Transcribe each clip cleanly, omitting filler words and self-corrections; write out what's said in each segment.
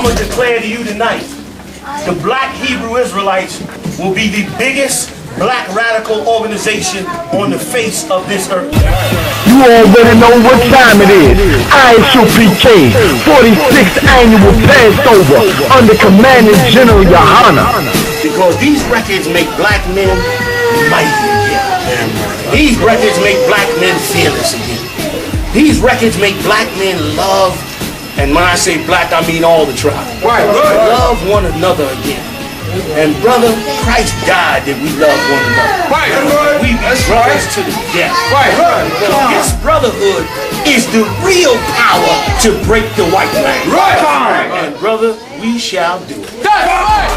I'm going to declare to you tonight, the Black Hebrew Israelites will be the biggest black radical organization on the face of this earth. You already know what time it is. I.S.U.P.K. 46th annual Passover under commanding General Yohanna. Because these records make black men mighty again. These records make black men fearless again. These records make black men love, and when I say black, I mean all the tribes. Right. Love one another again. And brother, Christ died that we love one another. Right. We be brothers to the death. Right. Because this brotherhood is the real power to break the white man. Right. And brother, we shall do it.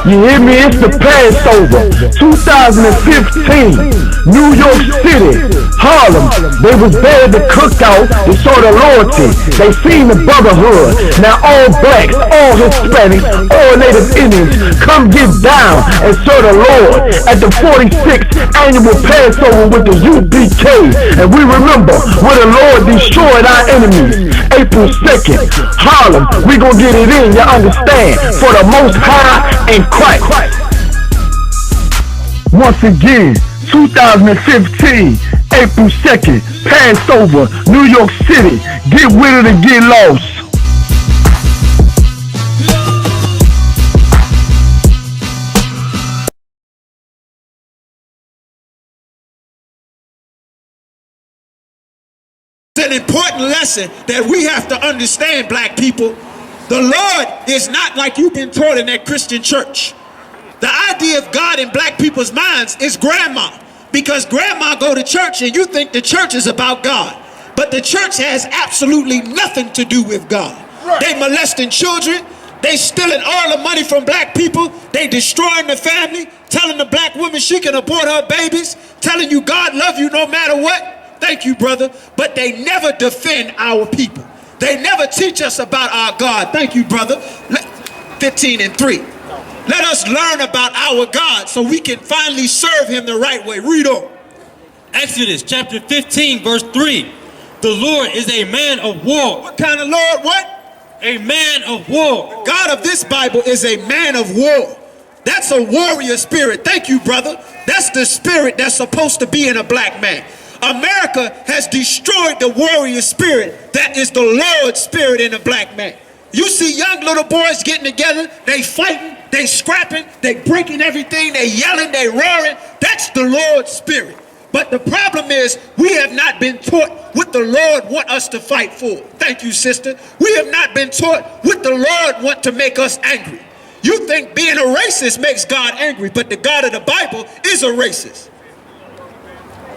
You hear me? It's the Passover 2015, New York City, Harlem. They was there to cook out, they saw the loyalty, they seen the brotherhood. Now all blacks, all Hispanics, all Native Indians, come get down and serve the Lord at the 46th annual Passover with the U.P.K. And we remember where the Lord destroyed our enemies. April 2nd, Harlem, we gonna get it in, you understand, for the Most High and Christ. Once again, 2015, April 2nd, Passover, New York City. Get with it or get lost. It's an important lesson that we have to understand, black people. The Lord is not like you've been taught in that Christian church. The idea of God in black people's minds is grandma, because grandma go to church and you think the church is about God, but the church has absolutely nothing to do with God. Right. They molesting children, they stealing all the money from black people, they destroying the family, telling the black woman she can abort her babies, telling you God love you no matter what. Thank you, brother. But they never defend our people. They never teach us about our God. Thank you, brother. 15:3. Let us learn about our God so we can finally serve him the right way. Read on. Exodus chapter 15, verse 3. The Lord is a man of war. What kind of Lord? What? A man of war. The God of this Bible is a man of war. That's a warrior spirit. Thank you, brother. That's the spirit that's supposed to be in a black man. America has destroyed the warrior spirit that is the Lord's spirit in a black man. You see young little boys getting together, they fighting, they scrapping, they breaking everything, they yelling, they roaring. That's the Lord's spirit. But the problem is we have not been taught what the Lord want us to fight for. Thank you, sister. We have not been taught what the Lord want to make us angry. You think being a racist makes God angry, but the God of the Bible is a racist.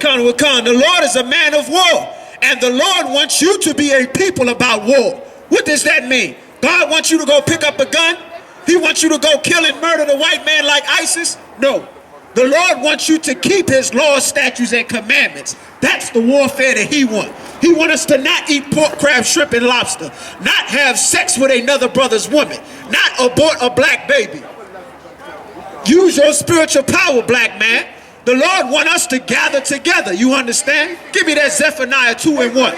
The Lord is a man of war, and the Lord wants you to be a people about war. What does that mean? God wants you to go pick up a gun? He wants you to go kill and murder the white man like ISIS? No. The Lord wants you to keep his laws, statutes, and commandments. That's the warfare that he wants. He wants us to not eat pork, crab, shrimp, and lobster, not have sex with another brother's woman, not abort a black baby. Use your spiritual power, black man. The Lord wants us to gather together. You understand? Give me that Zephaniah 2:1.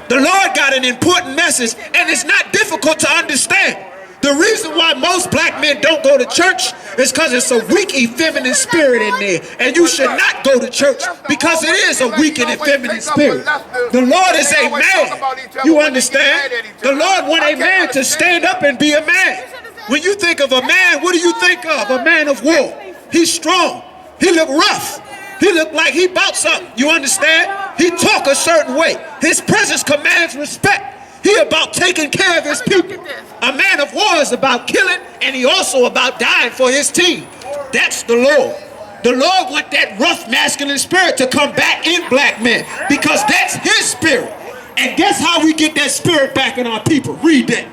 The Lord got an important message, and it's not difficult to understand. The reason why most black men don't go to church is because it's a weak, effeminate spirit in there. And you should not go to church because it is a weak and effeminate spirit. The Lord is a man. You understand? The Lord wants a man to stand up and be a man. When you think of a man, what do you think of? A man of war. He's strong. He look rough. He look like he bout something. You understand? He talk a certain way. His presence commands respect. He about taking care of his people. A man of war is about killing, and he also about dying for his team. That's the Lord. The Lord want that rough masculine spirit to come back in black men, because that's his spirit. And guess how we get that spirit back in our people? Read that.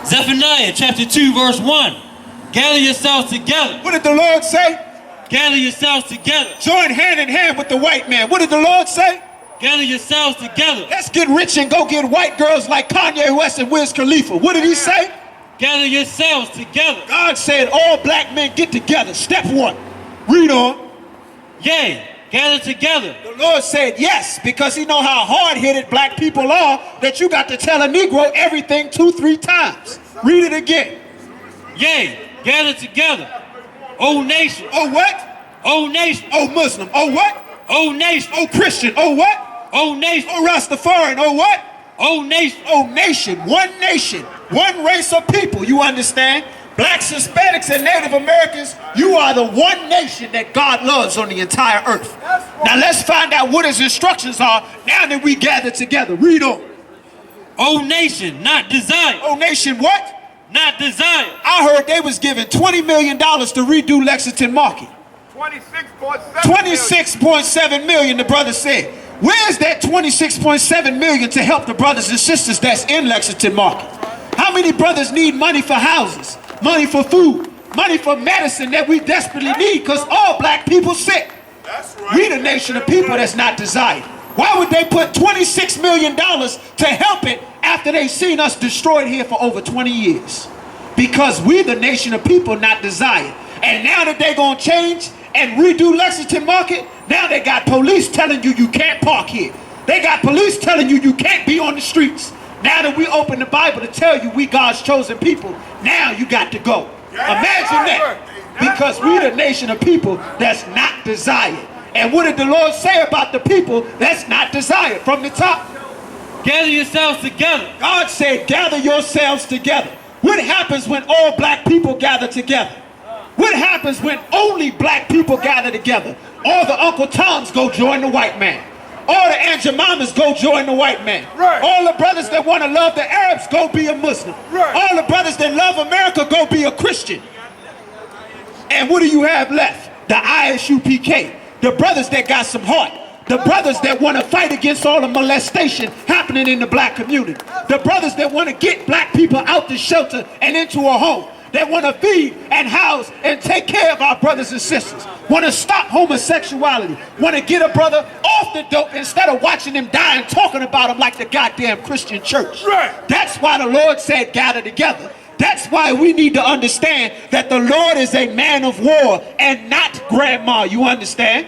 Zephaniah chapter 2, verse 1. Gather yourselves together. What did the Lord say? Gather yourselves together. Join hand in hand with the white man. What did the Lord say? Gather yourselves together. Let's get rich and go get white girls like Kanye West and Wiz Khalifa. What did he say? Gather yourselves together. God said all black men get together. Step 1. Read on. Yea, gather together. The Lord said yes, because he know how hard-headed black people are, that you got to tell a Negro everything 2-3 times. Read it again. Yea, gather together. O nation. Oh what? O nation. Oh Muslim. Oh what? O nation. Oh Christian. Oh what? O nation. Oh Rastafarian. Oh what? O nation. Oh nation. One race of people, you understand? Blacks, Hispanics, and Native Americans, you are the one nation that God loves on the entire earth. Now let's find out what his instructions are now that we gather together. Read on. O nation, not desire. Oh nation what? Not desire. I heard they was giving $20 million to redo Lexington Market. 26.7 million, the brother said. Where's that 26.7 million to help the brothers and sisters that's in Lexington Market? How many brothers need money for houses, money for food, money for medicine that we desperately need, because all black people sick? We the nation of people that's not desired. Why would they put $26 million to help it after they seen us destroyed here for over 20 years? Because we the nation of people not desired. And now that they gonna change and redo Lexington Market, now they got police telling you you can't park here. They got police telling you you can't be on the streets. Now that we open the Bible to tell you we God's chosen people, now you got to go. Imagine that. Because we the nation of people that's not desired. And what did the Lord say about the people that's not desired from the top? Gather yourselves together. God said gather yourselves together. What happens when all black people gather together? What happens when only black people gather together? All the Uncle Toms go join the white man. All the Aunt Jemimas go join the white man. Right. All the brothers that want to love the Arabs go be a Muslim. Right. All the brothers that love America go be a Christian. And what do you have left? The I.S.U.P.K. The brothers that got some heart. The brothers that want to fight against all the molestation happening in the black community. The brothers that want to get black people out the shelter and into a home. That want to feed and house and take care of our brothers and sisters. Want to stop homosexuality. Want to get a brother off the dope instead of watching him die and talking about him like the goddamn Christian church. Right. That's why the Lord said gather together. That's why we need to understand that the Lord is a man of war and not grandma. You understand?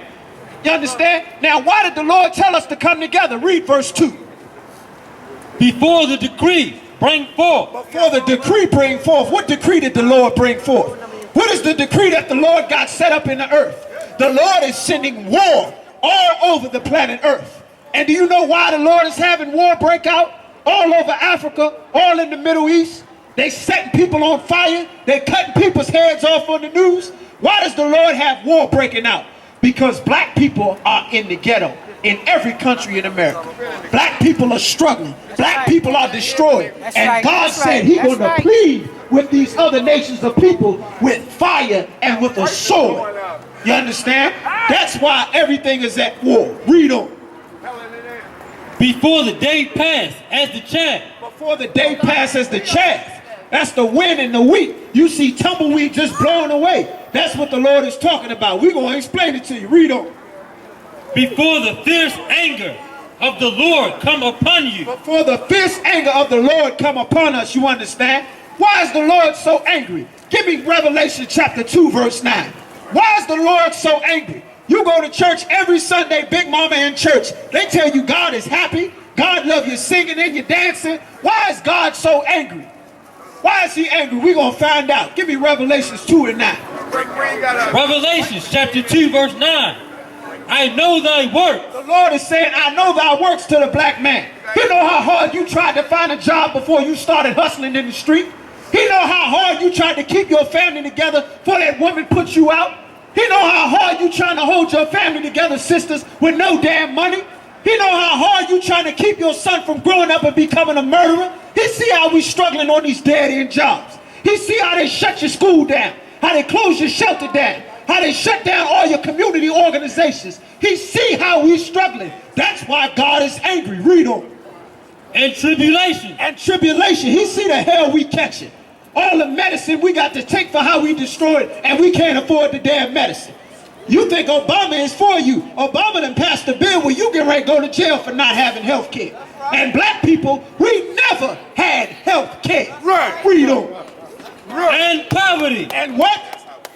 You understand? Now, why did the Lord tell us to come together? Read verse 2. Before the decree bring forth. Before the decree bring forth. What decree did the Lord bring forth? What is the decree that the Lord got set up in the earth? The Lord is sending war all over the planet Earth. And do you know why the Lord is having war break out all over Africa, all in the Middle East? They setting people on fire. They cutting people's heads off on the news. Why does the Lord have war breaking out? Because black people are in the ghetto in every country in America. Black people are struggling. Black people are destroyed. And God said He's going to plead with these other nations of people with fire and with a sword. You understand? That's why everything is at war. Read on. Before the day pass as the chaff. Before the day passes the chaff. That's the wind and the wheat. You see tumbleweed just blowing away. That's what the Lord is talking about. We're going to explain it to you. Read on. Before the fierce anger of the Lord come upon you. Before the fierce anger of the Lord come upon us, you understand? Why is the Lord so angry? Give me Revelation chapter 2 verse 9. Why is the Lord so angry? You go to church every Sunday, Big Mama in church. They tell you God is happy. God loves you singing and you dancing. Why is God so angry? Why is He angry? We're going to find out. Give me Revelations 2 and 9. Revelations chapter 2 verse 9. I know thy work. The Lord is saying, I know thy works to the black man. He know how hard you tried to find a job before you started hustling in the street. He know how hard you tried to keep your family together before that woman put you out. He know how hard you trying to hold your family together, sisters, with no damn money. He know how hard you trying to keep your son from growing up and becoming a murderer. He see how we struggling on these dead-end jobs. He see how they shut your school down, how they close your shelter down, how they shut down all your community organizations. He see how we struggling. That's why God is angry. Read on. And tribulation. And tribulation. He see the hell we catching. All the medicine we got to take for how we destroyed, and we can't afford the damn medicine. You think Obama is for you. Obama done passed a bill where you get ready to go to jail for not having health care. And black people, we never had health care. Right. Read on. Right. And poverty. And what?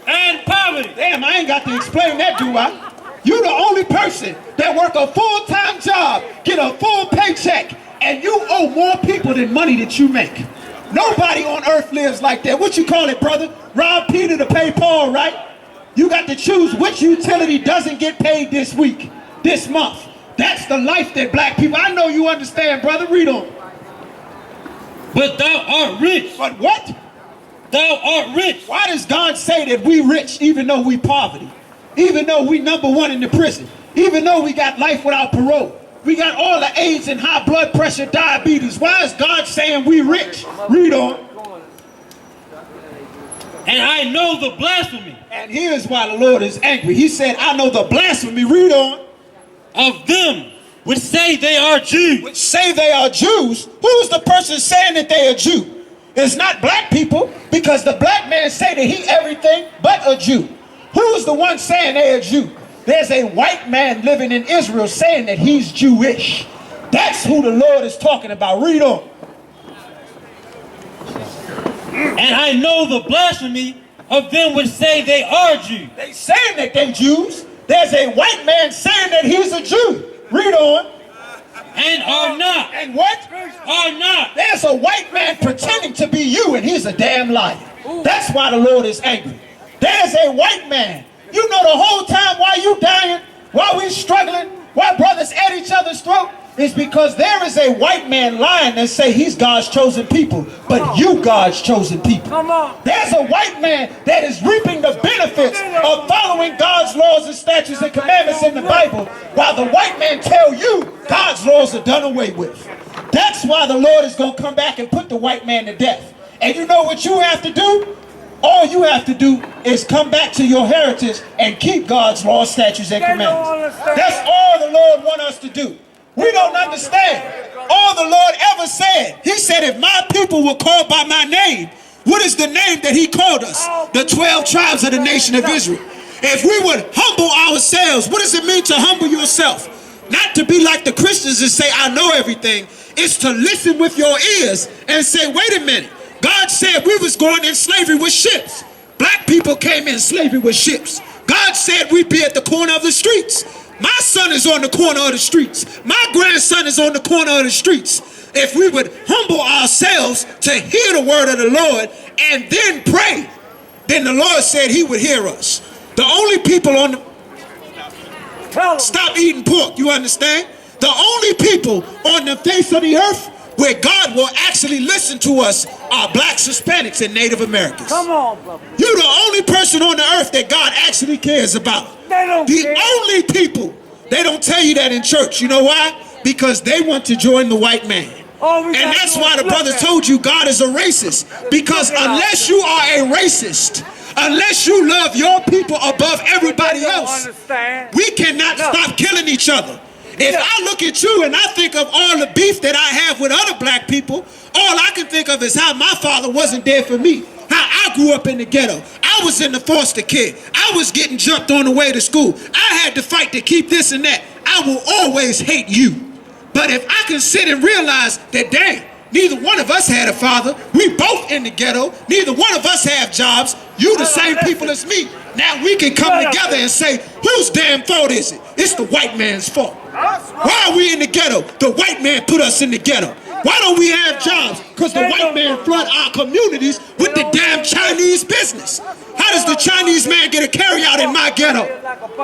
And poverty. Damn, I ain't got to explain that, do I? You the only person that work a full-time job, get a full paycheck, and you owe more people than money that you make. Nobody on earth lives like that. What you call it, brother? Rob Peter to pay Paul, right? You got to choose which utility doesn't get paid this week, this month. That's the life that black people, I know you understand, brother. Read on. But thou art rich. But what? Thou art rich. Why does God say that we rich even though we poverty? Even though we #1 in the prison? Even though we got life without parole? We got all the AIDS and high blood pressure, diabetes. Why is God saying we rich? Read on. And I know the blasphemy. And here's why the Lord is angry. He said, I know the blasphemy. Read on. Of them which say they are Jews. Which say they are Jews. Who's the person saying that they are Jew? It's not black people, because the black man say that he everything but a Jew. Who's the one saying they are Jew? There's a white man living in Israel saying that he's Jewish. That's who the Lord is talking about. Read on. And I know the blasphemy of them which say they are Jews. They saying that they Jews. There's a white man saying that he's a Jew. Read on. And are not. And what? Are not. There's a white man pretending to be you, and he's a damn liar. That's why the Lord is angry. There's a white man. You know the whole time why you dying, why we struggling, why brothers at each other's throat, is because there is a white man lying and say he's God's chosen people, but you God's chosen people. There's a white man that is reaping the benefits of following God's laws and statutes and commandments in the Bible, while the white man tell you God's laws are done away with. That's why the Lord is going to come back and put the white man to death. And you know what you have to do? All you have to do is come back to your heritage and keep God's laws, statutes, and commandments. That's all the Lord wants us to do. We don't understand. All the Lord ever said, he said, if my people were called by my name, what is the name that he called us? The 12 tribes of the nation of Israel. If we would humble ourselves, what does it mean to humble yourself? Not to be like the Christians and say, I know everything. It's to listen with your ears and say, wait a minute. God said we was going in slavery with ships. Black people came in slavery with ships. God said we'd be at the corner of the streets. My son is on the corner of the streets. My grandson is on the corner of the streets. If we would humble ourselves to hear the word of the Lord and then pray, then the Lord said he would hear us. The only people on the... Stop eating pork, you understand? The only people on the face of the earth where God will actually listen to us are blacks, Hispanics, and Native Americans. Come on, brother. You're the only person on the earth that God actually cares about. They don't care. Only people. They don't tell you that in church. You know why? Because they want to join the white man. And that's why the brother told you God is a racist. Because unless you are a racist, unless you love your people above everybody else, we cannot stop killing each other. If I look at you and I think of all the beef that I have with other black people, all I can think of is how my father wasn't there for me. How I grew up in the ghetto. I was in the foster care. I was getting jumped on the way to school. I had to fight to keep this and that. I will always hate you. But if I can sit and realize that, dang, neither one of us had a father. We both in the ghetto. Neither one of us have jobs. You the same people as me. Now we can come together and say, whose damn fault is it? It's the white man's fault. Why are we in the ghetto? The white man put us in the ghetto. Why don't we have jobs? Because the white man flood our communities with the damn Chinese business. How does the Chinese man get a carryout in my ghetto?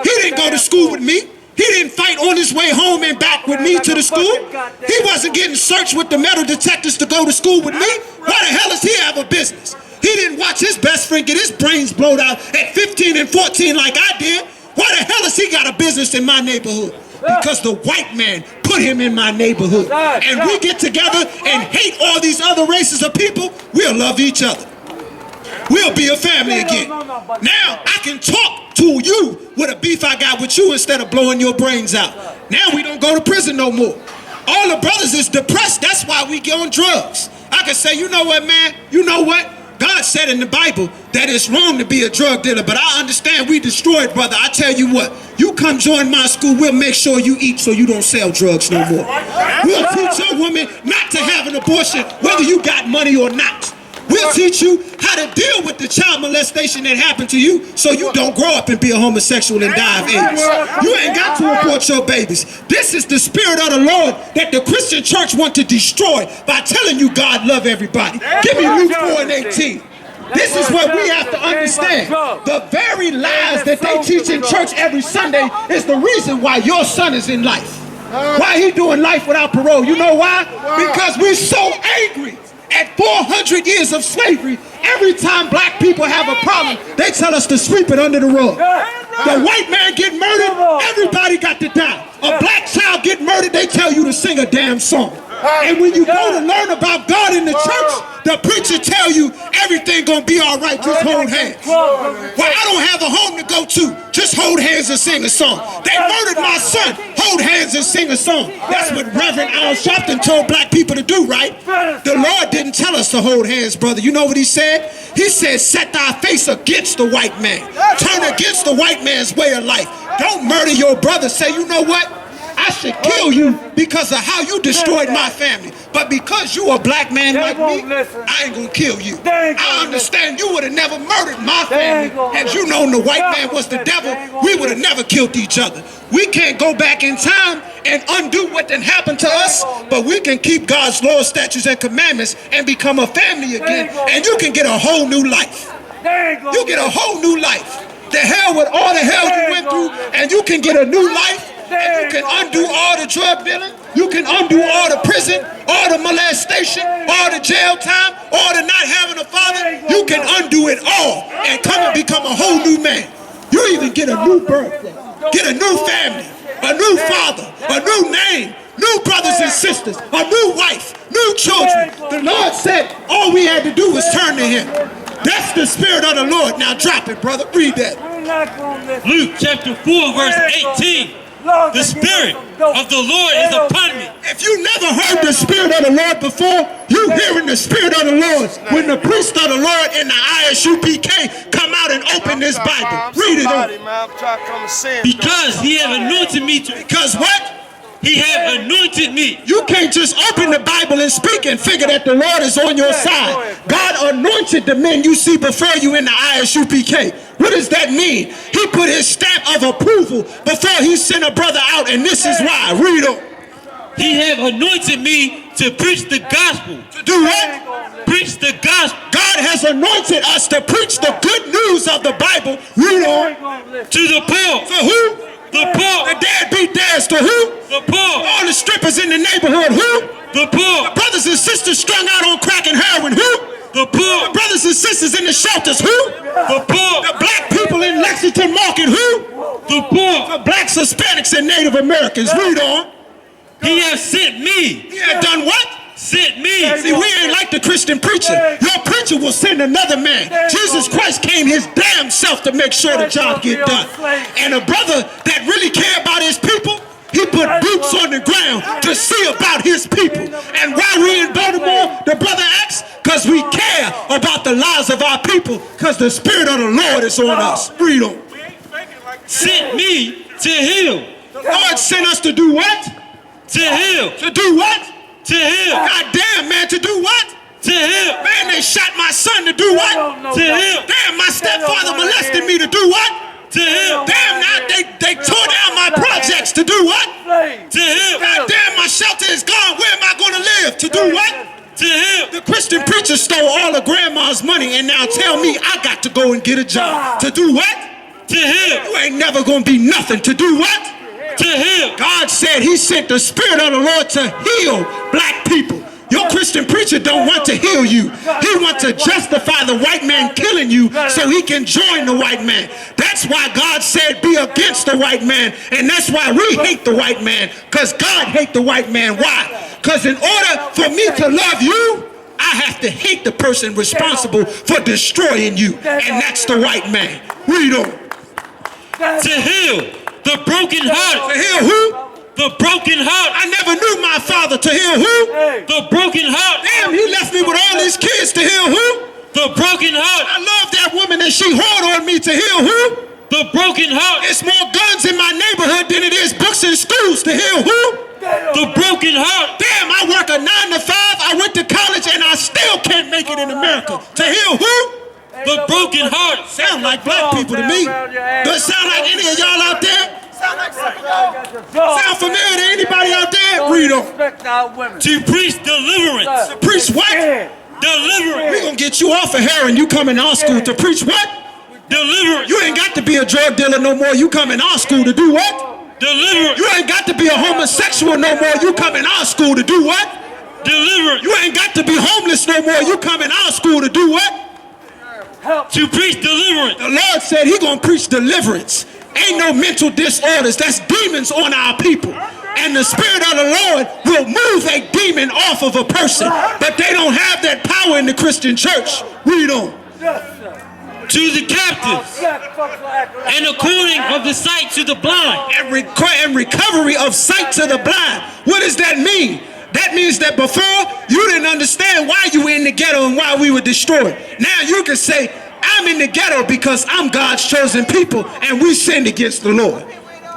He didn't go to school with me. He didn't fight on his way home and back with me to the school. He wasn't getting searched with the metal detectors to go to school with me. Why the hell does he have a business? He didn't watch his best friend get his brains blown out at 15 and 14 like I did. Why the hell has he got a business in my neighborhood? Because the white man put him in my neighborhood. And we get together and hate all these other races of people, we'll love each other. We'll be a family again. Now I can talk to you with a beef I got with you instead of blowing your brains out. Now we don't go to prison no more. All the brothers is depressed. That's why we get on drugs. I can say, you know what, man? You know what? God said in the Bible that it's wrong to be a drug dealer, but I understand we destroyed, brother. I tell you what, you come join my school, we'll make sure you eat so you don't sell drugs no more. We'll teach your woman not to have an abortion, whether you got money or not. We'll teach you how to deal with the child molestation that happened to you so you don't grow up and be a homosexual and die of AIDS. You ain't got to abort your babies. This is the spirit of the Lord that the Christian church want to destroy by telling you God love everybody. Give me Luke 4:18. This is what we have to understand. The very lies that they teach in church every Sunday is the reason why your son is in life. Why he doing life without parole? You know why? Because we're so angry at 400 years of slavery. Every time black people have a problem, they tell us to sweep it under the rug. The white man get murdered, everybody got to die. A black child get murdered, they tell you to sing a damn song. And when you go to learn about God in the church, the preacher tell you everything gonna be all right, just hold hands. Well, I don't have a home to go to, just hold hands and sing a song. They murdered my son, hold hands and sing a song. That's what Reverend I.S.U.P.K told black people to do, right? The Lord didn't tell us to hold hands, brother. You know what he said? He said, set thy face against the white man. Turn against the white man's way of life. Don't murder your brother. Say, you know what? I should kill you because of how you destroyed my family. But because you a black man like me, I ain't gonna kill you. I understand you would have never murdered my family. Had you known the white man was the devil, we would have never killed each other. We can't go back in time and undo what done happened to us, but we can keep God's laws, statutes, and commandments and become a family again, and you can get a whole new life. You get a whole new life. The hell with all the hell you went through, and you can get a new life. And you can undo all the drug dealing, you can undo all the prison, all the molestation, all the jail time, all the not having a father. You can undo it all and come and become a whole new man. You even get a new birthday, get a new family, a new father, a new name, new brothers and sisters, a new wife, new children. The Lord said all we had to do was turn to him. That's the spirit of the Lord. Now drop it, brother. Read that. Luke chapter 4 verse 18. The Spirit of the Lord is upon me. If you never heard the Spirit of the Lord before, you hearing the Spirit of the Lord when the priest of the Lord in the I.S.U.P.K come out and open this Bible. Read it on. Because he have anointed me to... Because what? He have anointed me. You can't just open the Bible and speak and figure that the Lord is on your side. God anointed the men you see before you in the I.S.U.P.K. What does that mean? He put his stamp of approval before he sent a brother out, and this is why. Read on. He have anointed me to preach the gospel. To do what? Preach the gospel. God has anointed us to preach the good news of the Bible. Read on. To the poor. For who? The poor. The deadbeat dads. To who? The poor. All the strippers in the neighborhood. Who? The poor. The brothers and sisters strung out on crack and heroin. Who? The poor. The brothers and sisters in the shelters. Who? The poor. The black people in Lexington Market. Who? The poor. The blacks, Hispanics, and Native Americans. Read on. He has sent me. He had done what? Sent me. See, we ain't like the Christian preacher. Your preacher will send another man. Jesus Christ came his damn self to make sure the job get done. And a brother that really care about his people, he put boots on the ground to see about his people. And why we in Baltimore, the brother asks, because we care about the lives of our people, because the Spirit of the Lord is on us. Read on. Sent me to heal. The Lord sent us to do what? To heal. To do what? To heal. God damn, man, to do what? To heal. Man, they shot my son to do what? To heal. Damn, my stepfather molested me to do what? To heal. Damn, now they tore down my projects to do what? To heal. God damn, my shelter is gone. Where am I going to live? To do what? To heal. The Christian preacher stole all of grandma's money and now tell me I got to go and get a job. To do what? To heal. You ain't never going to be nothing. To do what? To heal. God said he sent the Spirit of the Lord to heal black people. Your Christian preacher don't want to heal you. He wants to justify the white man killing you so he can join the white man. That's why God said be against the white man. And that's why we hate the white man. Because God hates the white man. Why? Because in order for me to love you, I have to hate the person responsible for destroying you. And that's the white man. Read on. To heal the broken heart. To heal who? The broken heart. I never knew my father. To heal who? The broken heart. Damn, he left me with all these kids. To heal who? The broken heart. I love that woman and she whored on me. To heal who? The broken heart. It's more guns in my neighborhood than it is books in schools. To heal who? The broken heart. Damn, I work a 9 to 5. I went to college and I still can't make wicked in America. To heal who? The broken heart. Sound like black people to me. Does it sound like any of y'all out there? Sound familiar to anybody out there? Read on. To preach deliverance. Preach what? Deliverance. We gonna get you off of heroin. You come in our school to preach what? Deliverance. You ain't got to be a drug dealer no more. You come in our school to do what? Deliverance. You ain't got to be a homosexual no more. You come in our school to do what? Deliverance. You ain't got to be homeless no more. You come in our school to do what? To preach deliverance. The Lord said he gonna preach deliverance. Ain't no mental disorders. That's demons on our people. And the Spirit of the Lord will move a demon off of a person. But they don't have that power in the Christian church. Read on. To the captives. And according of the sight to the blind. And recovery of sight to the blind. What does that mean? That means that before, you didn't understand why you were in the ghetto and why we were destroyed. Now you can say, I'm in the ghetto because I'm God's chosen people and we sinned against the Lord.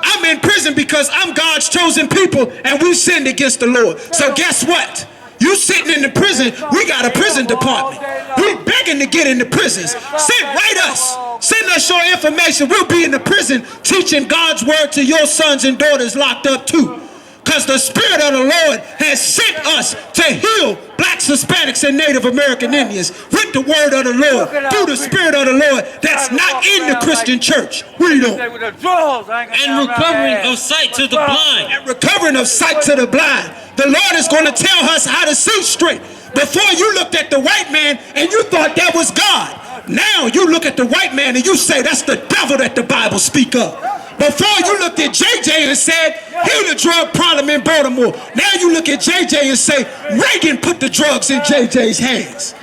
I'm in prison because I'm God's chosen people and we sinned against the Lord. So guess what? You sitting in the prison, we got a prison department. We begging to get in the prisons. Write us. Send us your information. We'll be in the prison teaching God's word to your sons and daughters locked up too. Because the Spirit of the Lord has sent us to heal blacks, Hispanics, and Native American Indians with the word of the Lord, through the Spirit of the Lord that's not in the Christian church. Read on. And recovering of sight to the blind. And recovering of sight to the blind. The Lord is going to tell us how to see straight. Before you looked at the white man and you thought that was God. Now you look at the white man and you say that's the devil that the Bible speak of. Before you looked at JJ and said, he the drug problem in Baltimore. Now you look at JJ and say, Reagan put the drugs in JJ's hands.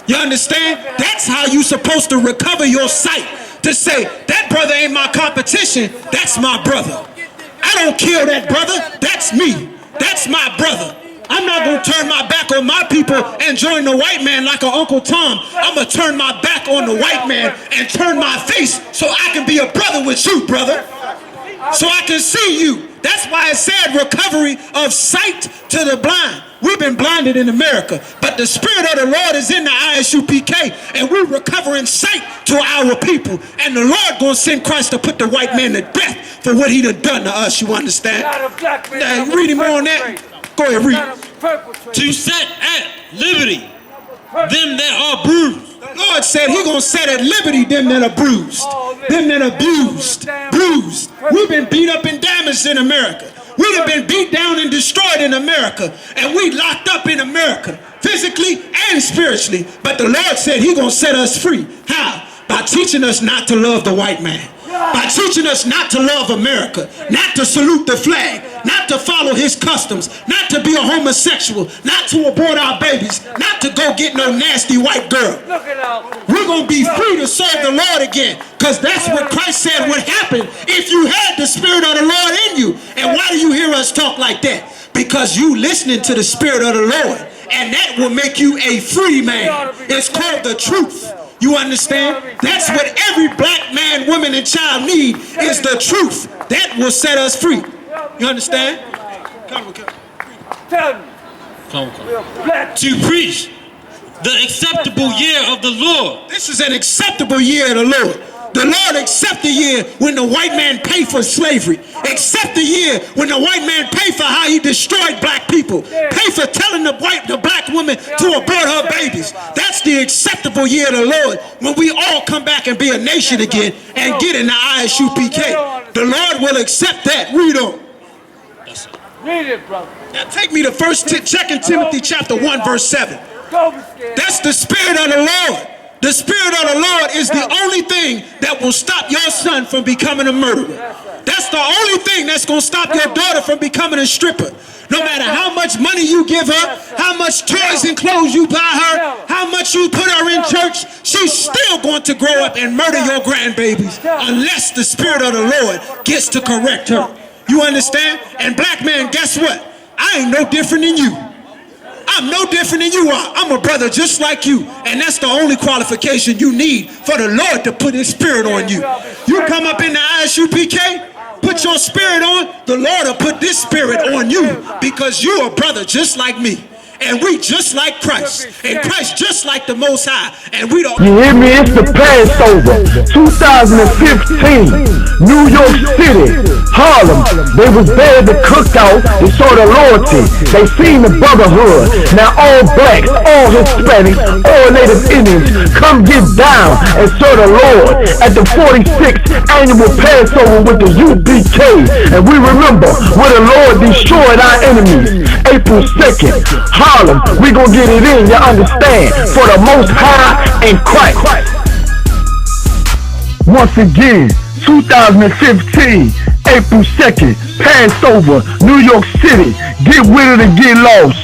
You understand? That's how you supposed to recover your sight. To say, that brother ain't my competition, that's my brother. I don't kill that brother, that's me. That's my brother. I'm not going to turn my back on my people and join the white man like an Uncle Tom. I'm going to turn my back on the white man and turn my face so I can be a brother with you, brother. So I can see you. That's why it said recovery of sight to the blind. We've been blinded in America, but the Spirit of the Lord is in the I.S.U.P.K. and we're recovering sight to our people. And the Lord going to send Christ to put the white man to death for what he done to us, you understand? Now, read him on that. Go ahead, read. To set at liberty them that are bruised. The Lord said he gonna set at liberty them that are bruised, them that are bruised. We've been beat up and damaged in America. We've been beat down and destroyed in America, and we locked up in America, physically and spiritually. But the Lord said he gonna set us free. How? By teaching us not to love the white man. By teaching us not to love America, not to salute the flag, not to follow his customs, not to be a homosexual, not to abort our babies, not to go get no nasty white girl. We're going to be free to serve the Lord again, because that's what Christ said would happen if you had the Spirit of the Lord in you. And why do you hear us talk like that? Because you listening to the Spirit of the Lord, and that will make you a free man. It's called the truth. You understand? That's what every black man, woman, and child need is the truth. That will set us free. You understand? Come. To preach the acceptable year of the Lord. This is an acceptable year of the Lord. The Lord accept the year when the white man paid for slavery. Accept the year when the white man paid for how he destroyed black people. Pay for telling the black woman to abort her babies. That's the acceptable year of the Lord, when we all come back and be a nation again and get in the I.S.U.P.K. The Lord will accept that. Read on. Read it, brother. Now take me to 2 Timothy chapter 1 verse 7. That's the Spirit of the Lord. The Spirit of the Lord is the only thing that will stop your son from becoming a murderer. That's the only thing that's going to stop your daughter from becoming a stripper. No matter how much money you give her, how much toys and clothes you buy her, how much you put her in church, she's still going to grow up and murder your grandbabies unless the Spirit of the Lord gets to correct her. You understand? And black man, guess what? I ain't no different than you. I'm no different than you are. I'm a brother just like you. And that's the only qualification you need for the Lord to put his Spirit on you. You come up in the I.S.U.P.K., put your spirit on, the Lord will put this Spirit on you, because you're a brother just like me. and we just like Christ, and Christ just like the Most High, and we don't. You hear me? It's the Passover, 2015, New York City, Harlem. They was there at the cookout. They saw the loyalty. They seen the brotherhood. Now all blacks, all Hispanics, all Native Indians, come get down and serve the Lord at the 46th annual Passover with the U.P.K. And we remember where the Lord destroyed our enemies. April 2nd, Harlem. We gonna get it in, you understand? For the Most High and Christ. Once again, 2015, April 2nd, Passover, New York City. Get with it or get lost.